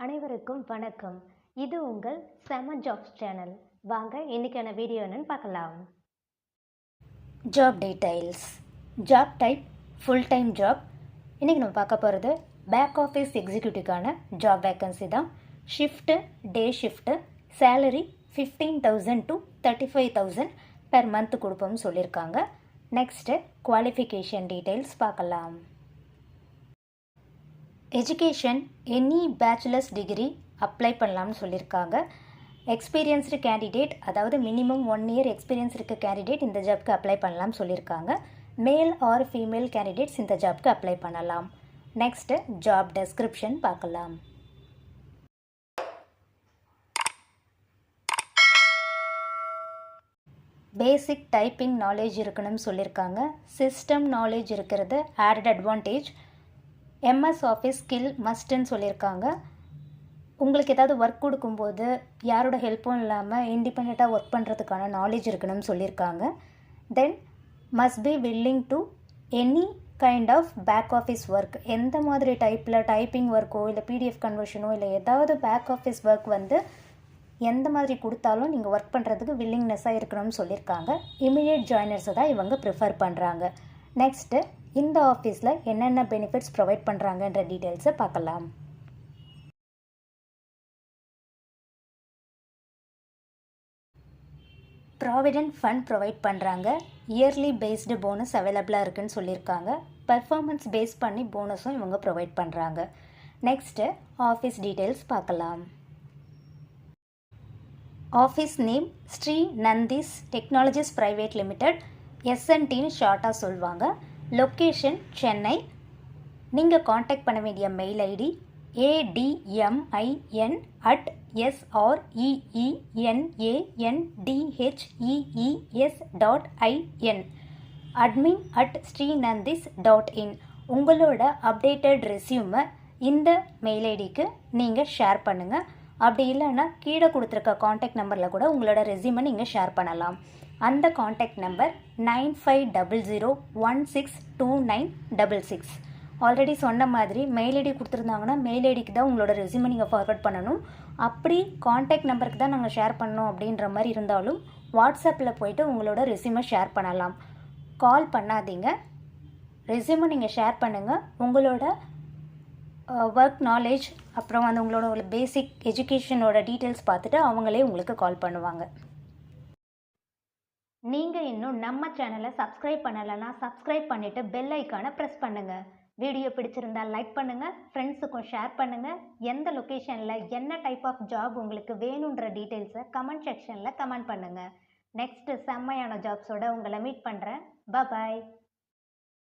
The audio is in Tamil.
அனைவருக்கும் வணக்கம். இது உங்கள் செம ஜாப்ஸ் சேனல். வாங்க இன்னைக்கான வீடியோ என்னன்னு பார்க்கலாம். Job details. Job type full time job. இன்றைக்கி நம்ம பார்க்க போகிறது பேக் ஆஃபீஸ் எக்ஸிக்யூட்டிவ்க்கான ஜாப் வேக்கன்சி தான். Shift day shift. Salary 15,000 to 35,000 per month கொடுப்போம்னு சொல்லியிருக்காங்க. நெக்ஸ்ட்டு குவாலிஃபிகேஷன் டீடைல்ஸ் பார்க்கலாம். Education any bachelors degree apply பண்ணலாம்னு சொல்லியிருக்காங்க. எக்ஸ்பீரியன்ஸ்டு கேண்டிடேட், அதாவது மினிமம் 1 year எக்ஸ்பீரியன்ஸ் இருக்க கேண்டிடேட் இந்த ஜாப்க்கு அப்ளை பண்ணலாம்னு சொல்லியிருக்காங்க. மேல் ஆர் ஃபீமேல் கேண்டிடேட்ஸ் இந்த ஜாப்க்கு அப்ளை பண்ணலாம். நெக்ஸ்ட்டு ஜாப் டெஸ்கிரிப்ஷன் பார்க்கலாம். பேசிக் டைப்பிங் நாலேஜ் இருக்கணும்னு சொல்லியிருக்காங்க. சிஸ்டம் நாலேஜ் இருக்கிறது added advantage. MS office skill மஸ்ட்டுன்னு சொல்லியிருக்காங்க. உங்களுக்கு ஏதாவது ஒர்க் கொடுக்கும்போது யாரோட ஹெல்ப்பும் இல்லாமல் இண்டிபெண்ட்டாக ஒர்க் பண்ணுறதுக்கான நாலேஜ் இருக்கணும்னு சொல்லியிருக்காங்க. Then must be willing to any kind of back office work. எந்த மாதிரி டைப்பிங் ஒர்க்கோ இல்லை பிடிஎஃப் கன்வர்ஷனோ இல்லை ஏதாவது பேக் ஆஃபீஸ் ஒர்க் எந்த மாதிரி கொடுத்தாலும் நீங்கள் ஒர்க் பண்ணுறதுக்கு வில்லிங்னஸாக இருக்கணும்னு சொல்லியிருக்காங்க. இமிடியேட் ஜாயினர்ஸை தான் இவங்க ப்ரிஃபர் பண்ணுறாங்க. நெக்ஸ்ட்டு இந்த ஆஃபீஸில் என்னென்ன பெனிஃபிட்ஸ் ப்ரொவைட் பண்ணுறாங்கன்ற டீட்டெயில்ஸை பார்க்கலாம். ப்ராவிடென்ட் ஃபண்ட் ப்ரொவைட் பண்ணுறாங்க. இயர்லி பேஸ்டு போனஸ் அவைலபிளாக இருக்குதுன்னு சொல்லியிருக்காங்க. பர்ஃபார்மன்ஸ் பேஸ் பண்ணி போனஸும் இவங்க ப்ரொவைட் பண்ணுறாங்க. நெக்ஸ்ட்டு ஆஃபீஸ் டீட்டெயில்ஸ் பார்க்கலாம். Office name Shri Nandhis technologies private limited, எஸ்என்டின்னு ஷார்ட்டாக சொல்லுவாங்க. லொக்கேஷன் சென்னை. நீங்கள் காண்டாக்ட் பண்ண வேண்டிய மெயில் ஐடி admin@sreenandhes.in, admin@sreenandhis.in. உங்களோட அப்டேட்டட் ரெஸ்யூமை இந்த மெயில் ஐடிக்கு நீங்கள் ஷேர் பண்ணுங்கள். அப்படி இல்லைன்னா கீழே கொடுத்துருக்க காண்டாக்ட் நம்பரில் கூட உங்களோட ரெஸ்யூமை நீங்கள் ஷேர் பண்ணலாம். அந்த காண்டாக்ட் நம்பர் 9500162966. ஆல்ரெடி சொன்ன மாதிரி மெயில் ஐடி கொடுத்துருந்தாங்கன்னா மெயில் ஐடிக்கு தான் உங்களோட ரெஸ்யூமை நீங்கள் ஃபார்வர்ட் பண்ணணும். அப்படி காண்டாக்ட் நம்பருக்கு தான் நாங்கள் ஷேர் பண்ணணும் அப்படின்ற மாதிரி இருந்தாலும் வாட்ஸ்அப்பில் போய்ட்டு உங்களோட ரெஸ்யூமை ஷேர் பண்ணலாம். கால் பண்ணாதீங்க. ரெஸ்யூமை நீங்கள் ஷேர் பண்ணுங்கள். உங்களோட ஒர்க் நாலேஜ் அப்புறம் உங்களோட பேசிக் எஜுகேஷனோட டீட்டெயில்ஸ் பார்த்துட்டு அவங்களே உங்களுக்கு கால் பண்ணுவாங்க. நீங்கள் இன்னும் நம்ம சேனலை சப்ஸ்கிரைப் பண்ணலைன்னா சப்ஸ்கிரைப் பண்ணிவிட்டு பெல் ஐக்கானை ப்ரெஸ் பண்ணுங்கள். வீடியோ பிடிச்சிருந்தால் லைக் பண்ணுங்கள், ஃப்ரெண்ட்ஸுக்கும் ஷேர் பண்ணுங்கள். எந்த லொக்கேஷனில் என்ன டைப் ஆஃப் ஜாப் உங்களுக்கு வேணுன்ற டீட்டெயில்ஸை கமெண்ட் செக்ஷனில் கமெண்ட் பண்ணுங்கள். நெக்ஸ்ட்டு செம்மையான ஜாப்ஸோட உங்களை மீட் பண்ணுறேன். பாய்.